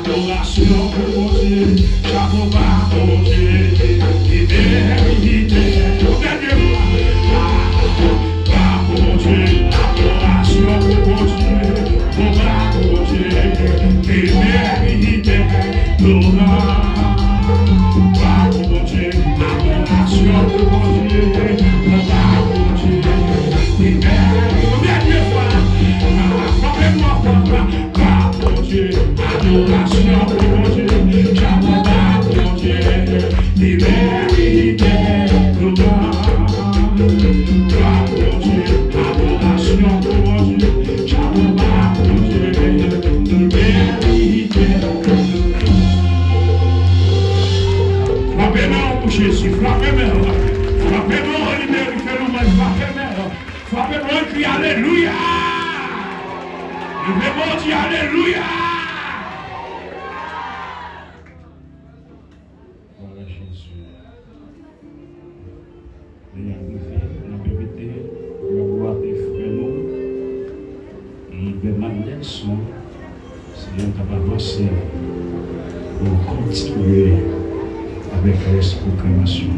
adoration pour Dieu, chapeau bas pour Dieu, libérité, bas pour Dieu, adoration pour Dieu, bas pour Dieu, libérité, bas pour Dieu, adoration pour Dieu, bas pour Dieu, libérité, adoration pour Dieu, chapeau bas pour Dieu, libérité, gloire pour Dieu, adoration pour Dieu, chapeau bas pour Dieu, libérité. Frappez-moi pour Jésus, frappez-moi, frappez-moi, libérez-moi, frappez-moi, frappez-moi, crie alléluia. Levez-moi, dis alléluia. Voilà Jésus. Nous avons permis de voir des frères et de manière son, c'est un capable avancer pour continuer avec l'esprit de création.